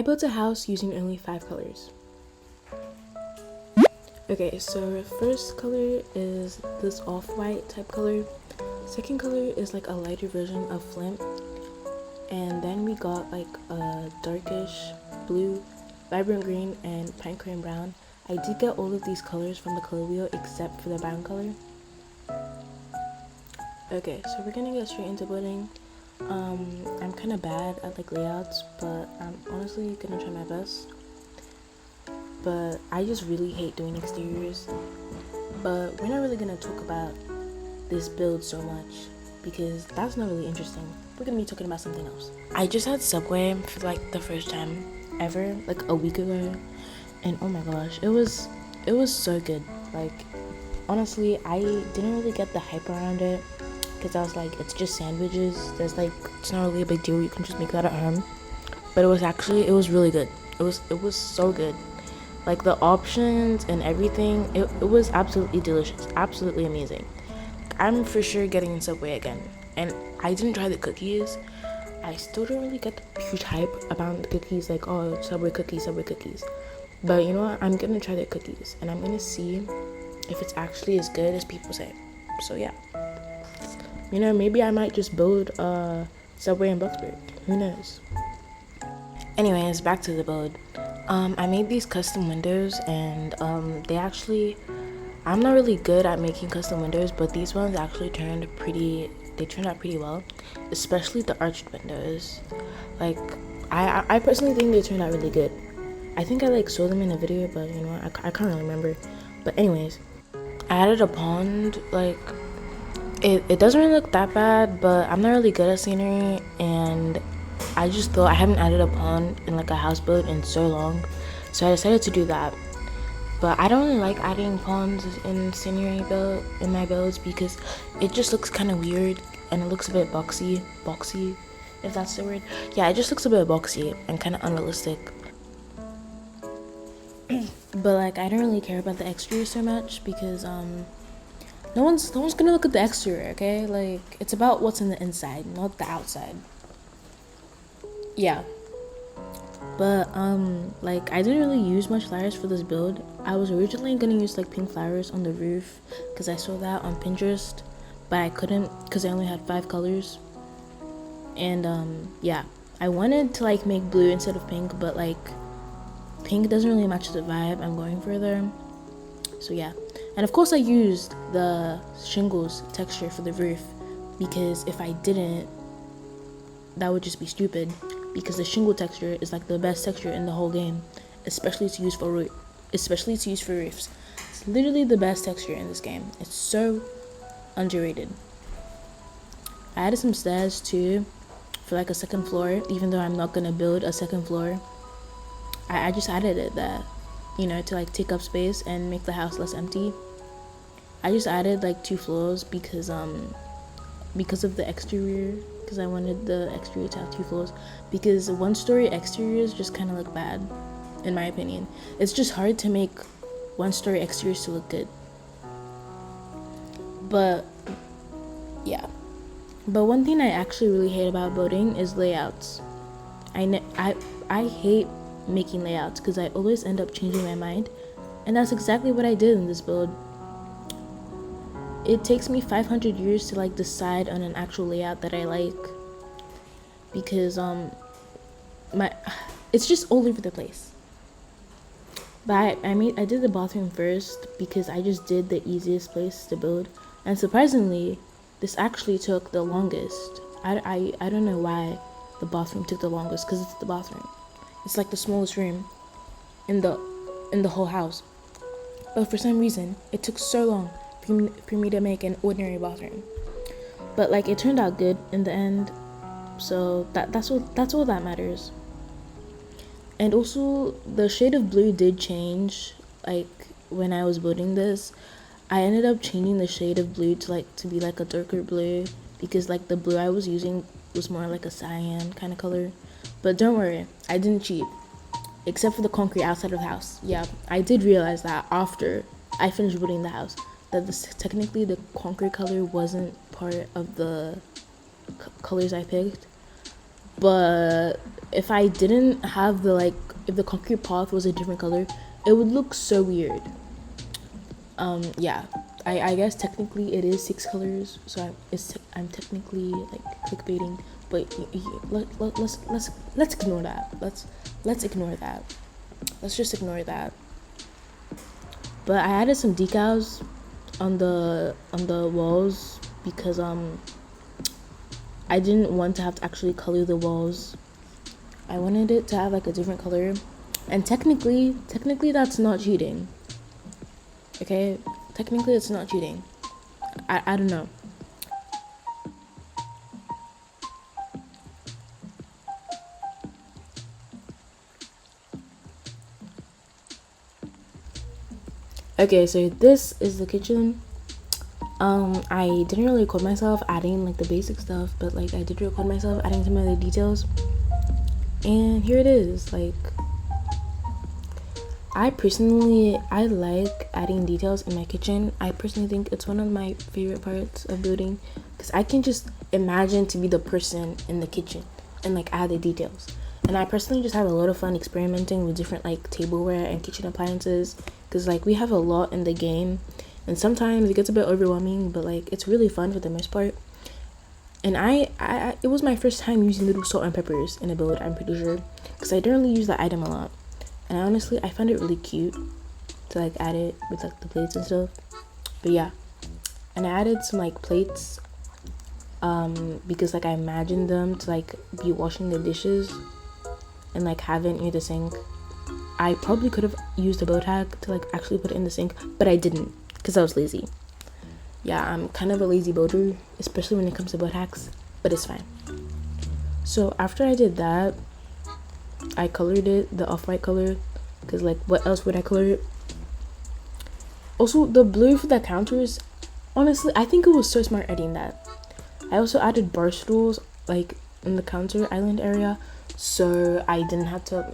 I built a house using only 5 colors. Okay, so first color is this off-white type color. Second color is like a lighter version of flint. And then we got like a darkish blue, vibrant green, and pine cone brown. I did get all of these colors from the color wheel except for the brown color. Okay, so we're gonna get straight into building. I'm kind of bad at like layouts, but I'm honestly gonna try my best. But I just really hate doing exteriors. But we're not really gonna talk about this build so much because that's not really interesting. We're gonna be talking about something else. I just had Subway for like the first time ever, like a week ago, and oh my gosh, it was so good. Like honestly, I didn't really get the hype around it because I was like, it's just sandwiches. It's not really a big deal. You can just make that at home. But it was really good. It was so good. Like the options and everything, it was absolutely delicious, absolutely amazing. I'm for sure getting Subway again. And I didn't try the cookies. I still don't really get the huge hype about the cookies, like, oh, Subway cookies. But you know what? I'm gonna try the cookies and I'm gonna see if it's actually as good as people say. So yeah. You know, maybe I might just build a Subway in bloxburg. Who knows? Anyways, back to the build. I made these custom windows and I'm not really good at making custom windows, but these ones actually turned out pretty well, especially the arched windows. Like I personally think they turned out really good. I think I like saw them in a video, but you know, I can't really remember. But anyways, I added a pond. Like it doesn't really look that bad, but I'm not really good at scenery, and I just thought I haven't added a pond in like a house build in so long, so I decided to do that. But I don't really like adding ponds in scenery in my builds because it just looks kind of weird and it looks a bit boxy, if that's the word. Yeah, it just looks a bit boxy and kind of unrealistic. But like I don't really care about the exterior so much because no one's gonna look at the exterior, okay? Like it's about what's in the inside, not the outside. Yeah. But like I didn't really use much flowers for this build. I was originally gonna use like pink flowers on the roof because I saw that on Pinterest, but I couldn't because I only had 5 colors. And yeah, I wanted to like make blue instead of pink, but like pink doesn't really match the vibe I'm going for there. So yeah, and of course I used the shingles texture for the roof because if I didn't, that would just be stupid. Because the shingle texture is like the best texture in the whole game, especially to use for roofs. It's literally the best texture in this game. It's so underrated. I added some stairs too for like a second floor, even though I'm not gonna build a second floor. I just added it there, you know, to like take up space and make the house less empty. I just added like 2 floors because of the exterior, because I wanted the exterior to have 2 floors, because 1-story exteriors just kind of look bad, in my opinion. It's just hard to make 1-story exteriors to look good. But yeah, but one thing I actually really hate about building is layouts. I hate making layouts because I always end up changing my mind, and that's exactly what I did in this build. It takes me 500 years to like decide on an actual layout that I like because it's just all over the place. But I did the bathroom first because I just did the easiest place to build, and surprisingly this actually took the longest. I don't know why the bathroom took the longest, because it's the bathroom. It's like the smallest room in the whole house, but for some reason it took so long for me to make an ordinary bathroom. But like it turned out good in the end, so that's all that matters. And also the shade of blue did change. Like when I was building this, I ended up changing the shade of blue to be like a darker blue, because like the blue I was using was more like a cyan kind of color. But don't worry, I didn't cheat, except for the concrete outside of the house. Yeah, I did realize that after I finished building the house, that technically the concrete color wasn't part of the colors I picked. but if I didn't have the like, if the concrete path was a different color, it would look so weird. Yeah, I guess technically it is 6 colors, so I'm technically like clickbaiting, but let's ignore that. Let's ignore that. Let's just ignore that. But I added some decals on the walls because I didn't want to have to actually color the walls. I wanted it to have like a different color, and technically that's not cheating. Okay, technically it's not cheating. I don't know. Okay, so this is the kitchen. I didn't really record myself adding like the basic stuff, but like I did record myself adding some of the details, and here it is. Like, I like adding details in my kitchen. I personally think it's one of my favorite parts of building, because I can just imagine to be the person in the kitchen and like add the details. And I personally just have a lot of fun experimenting with different like tableware and kitchen appliances, because like we have a lot in the game, and sometimes it gets a bit overwhelming, but like it's really fun for the most part. And I it was my first time using little salt and peppers in a build, I'm pretty sure, because I don't really use that item a lot. And honestly, I found it really cute to like add it with like the plates and stuff. But yeah, and I added some like plates because like I imagined them to like be washing the dishes and like have it near the sink. I probably could have used a bow tag to like actually put it in the sink, but I didn't because I was lazy. Yeah, I'm kind of a lazy builder, especially when it comes to bow tags, but it's fine. So after I did that, I colored it the off-white color, because like what else would I color it? Also, the blue for the counters, honestly, I think it was so smart adding that. I also added bar stools like in the counter island area, so I didn't have to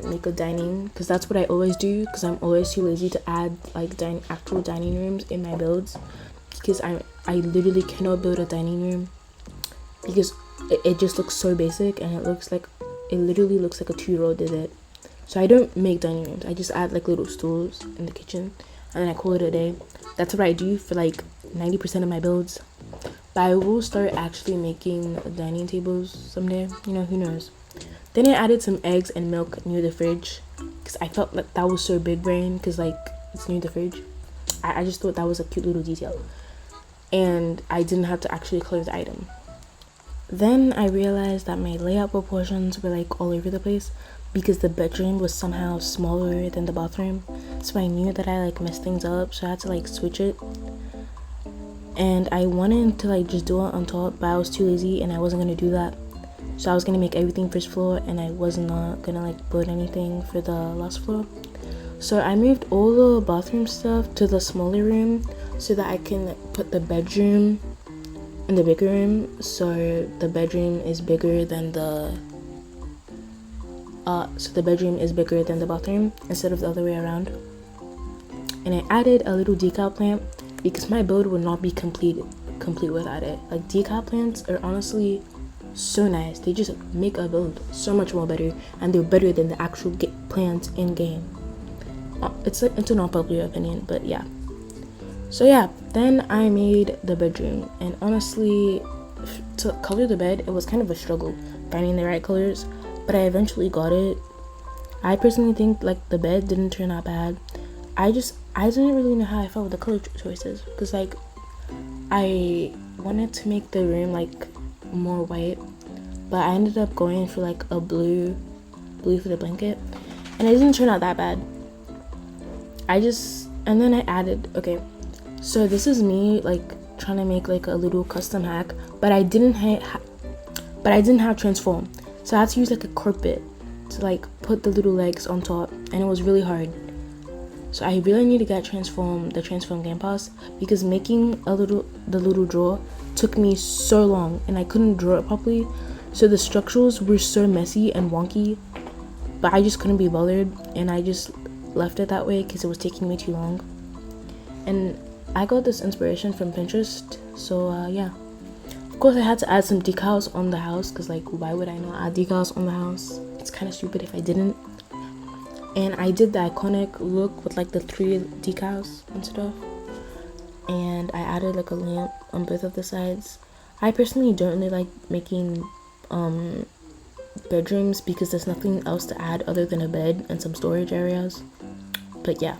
make a dining, because that's what I always do, because I'm always too lazy to add like actual dining rooms in my builds, because I literally cannot build a dining room because it just looks so basic, and it literally looks like a 2-year-old did it. So I don't make dining rooms, I just add like little stools in the kitchen and then I call it a day. That's what I do for like 90% of my builds. But I will start actually making dining tables someday, you know, who knows. Then I added some eggs and milk near the fridge, because I felt like that was so big brain, because like it's near the fridge. I just thought that was a cute little detail, and I didn't have to actually color the item. Then I realized that my layout proportions were like all over the place, because the bedroom was somehow smaller than the bathroom. So I knew that I like messed things up, so I had to like switch it. And I wanted to like just do it on top, but I was too lazy and I wasn't gonna do that. So I was gonna make everything first floor, and I was not gonna like build anything for the last floor. So I moved all the bathroom stuff to the smaller room so that I can put the bedroom in the bigger room. So the bedroom is bigger than the bathroom instead of the other way around. And I added a little decal plant because my build would not be complete without it. Like, decal plants are honestly so nice. They just make a build so much more better, and they're better than the actual plants in game. It's an unpopular opinion, but yeah. So yeah, then I made the bedroom, and honestly, to color the bed, it was kind of a struggle finding the right colors, but I eventually got it. I personally think like the bed didn't turn out bad. I didn't really know how I felt with the color choices, because like I wanted to make the room like more white, but I ended up going for like a blue for the blanket, and it didn't turn out that bad. And then I added, okay, so this is me like trying to make like a little custom hack, but I didn't have transform, so I had to use like a carpet to like put the little legs on top, and it was really hard. So I really need to get the transform game pass, because making the little drawer took me so long and I couldn't draw it properly, so the structures were so messy and wonky, but I just couldn't be bothered, and I just left it that way because it was taking me too long. And I got this inspiration from Pinterest, so yeah. Of course, I had to add some decals on the house because, like, why would I not add decals on the house? It's kind of stupid if I didn't. And I did the iconic look with like the 3 decals and stuff. And I added like a lamp on both of the sides. I personally don't really like making bedrooms because there's nothing else to add other than a bed and some storage areas. But yeah.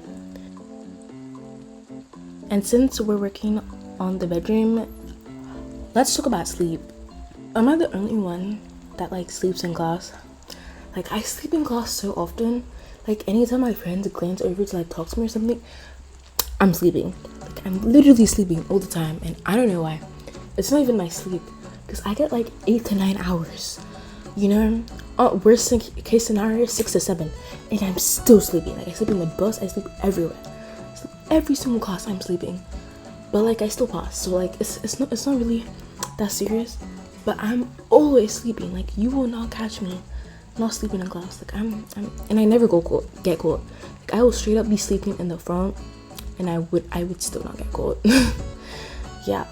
And since we're working on the bedroom, let's talk about sleep. Am I the only one that like sleeps in class? Like, I sleep in class so often. Like, anytime my friends glance over to like talk to me or something, I'm sleeping. Like, I'm literally sleeping all the time, and I don't know why. It's not even my sleep, because I get like 8 to 9 hours, you know. Worst case scenario, 6 to 7, and I'm still sleeping. Like, I sleep in the bus, I sleep everywhere. I sleep every single class I'm sleeping, but like I still pass. So like it's not really that serious. But I'm always sleeping. Like, you will not catch me not sleeping in class. Like, I'm and I never get caught. Like, I will straight up be sleeping in the front, and I would still not get caught. Yeah.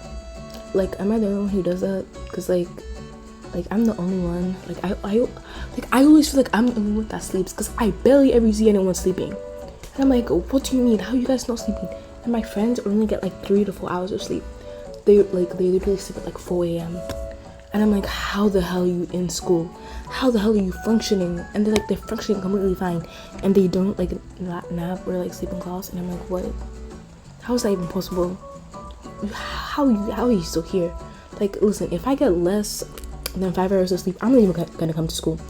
Like, am I the only one who does that? Because like I'm the only one. Like, I always feel like I'm the only one that sleeps, because I barely ever see anyone sleeping. And I'm like, what do you mean? How are you guys not sleeping? And my friends only get like 3 to 4 hours of sleep. They literally sleep at like 4 a.m. And I'm like, how the hell are you in school? How the hell are you functioning? And they're functioning completely fine, and they don't like nap or like sleep in class. And I'm like, what? How is that even possible? How are you still here? Like, listen, if I get less than 5 hours of sleep, I'm not even gonna come to school.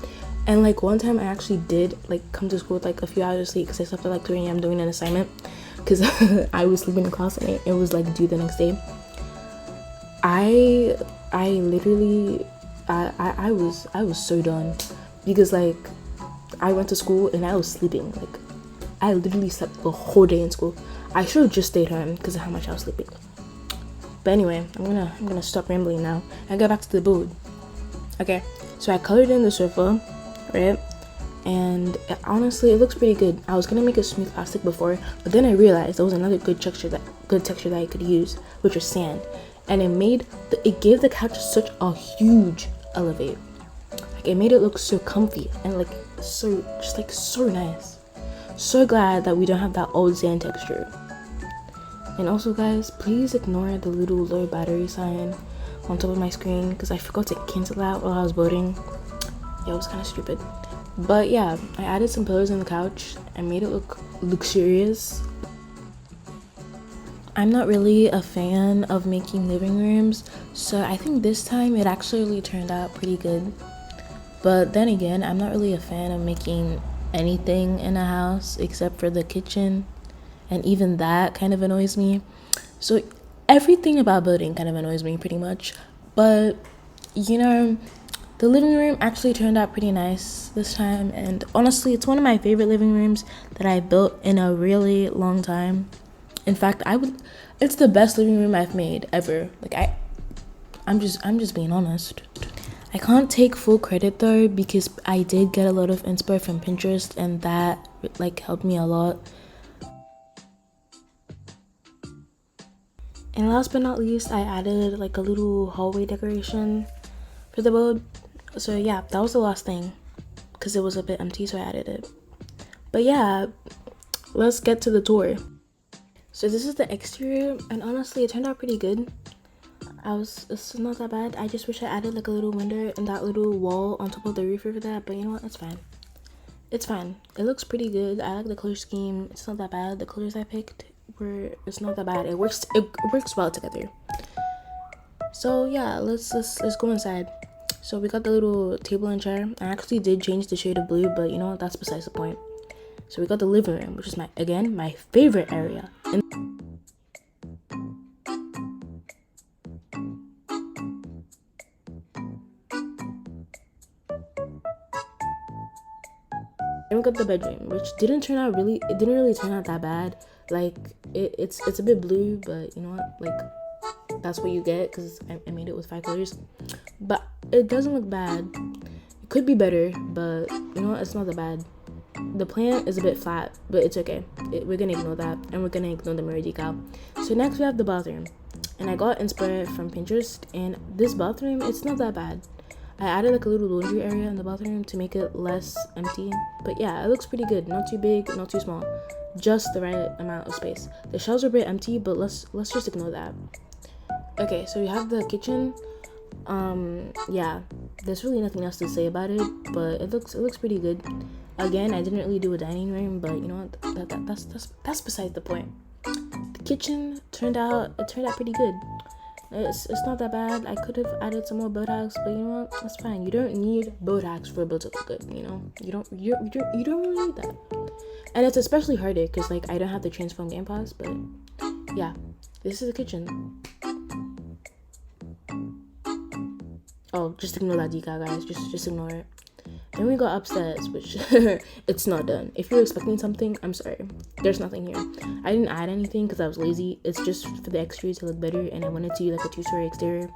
And like, one time I actually did like come to school with like a few hours of sleep, because I slept at like 3 a.m. doing an assignment, because I was sleeping in class and it was like due the next day. I literally I was so done, because like I went to school and I was sleeping. Like, I literally slept the whole day in school. I should have just stayed home because of how much I was sleeping. But anyway, I'm gonna stop rambling now and go back to the board. Okay, so I colored in the sofa, right? And honestly, it looks pretty good. I was gonna make a smooth plastic before, but then I realized there was another good texture that I could use, which was sand. And it gave the couch such a huge elevate. Like, it made it look so comfy and like so nice. So glad that we don't have that old sand texture. And also, guys, please ignore the little low battery sign on top of my screen, because I forgot to cancel that while I was voting. Yeah, it was kind of stupid. But yeah, I added some pillows on the couch and made it look luxurious. I'm not really a fan of making living rooms, so I think this time it actually turned out pretty good. But then again, I'm not really a fan of making anything in a house except for the kitchen, and even that kind of annoys me. So everything about building kind of annoys me pretty much. But you know, the living room actually turned out pretty nice this time, and honestly, it's one of my favorite living rooms that I built in a really long time. In fact, it's the best living room I've made ever. Like, I'm just being honest. I can't take full credit though, because I did get a lot of inspo from Pinterest, and that like helped me a lot. And last but not least, I added like a little hallway decoration for the board. So yeah, that was the last thing, because it was a bit empty, so I added it. But yeah, let's get to the tour. So this is the exterior, and honestly, it turned out pretty good. It's not that bad. I just wish I added like a little window and that little wall on top of the roof over that, but you know what, it's fine. It's fine. It looks pretty good. I like the color scheme. It's not that bad. The colors I picked it's not that bad. It works well together. So yeah, let's go inside. So we got the little table and chair. I actually did change the shade of blue, but you know what, that's besides the point. So we got the living room, which is my favorite area. And then we got the bedroom, which didn't really turn out that bad. Like, it's a bit blue, but you know what, like, that's what you get, because I made it with 5 colors. But it doesn't look bad. It could be better, but you know what, it's not that bad. The plant is a bit flat, but it's okay. We're gonna ignore that, and we're gonna ignore the mirror decal. So next we have the bathroom. and I got inspired from Pinterest. And this bathroom, it's not that bad. I added like a little laundry area in the bathroom to make it less empty. But yeah, it looks pretty good. Not too big, not too small, just the right amount of space. The shelves are a bit empty, but let's just ignore that. Okay, so we have the kitchen. Yeah, there's really nothing else to say about it, but it looks pretty good. Again, I didn't really do a dining room, but you know what, that's beside the point. The kitchen turned out pretty good. It's not that bad. I could have added some more Botox, but you know what, that's fine. You don't need Botox for a bill to look good, you know. You don't really need that. And it's especially harder because like I don't have the transform game pass. But yeah, this is the kitchen. Oh, just ignore that decal, guys. Just ignore it. Then we got upstairs, which it's not done. If you're expecting something, I'm sorry. There's nothing here. I didn't add anything because I was lazy. It's just for the exterior to look better, and I wanted to do like a 2-story exterior.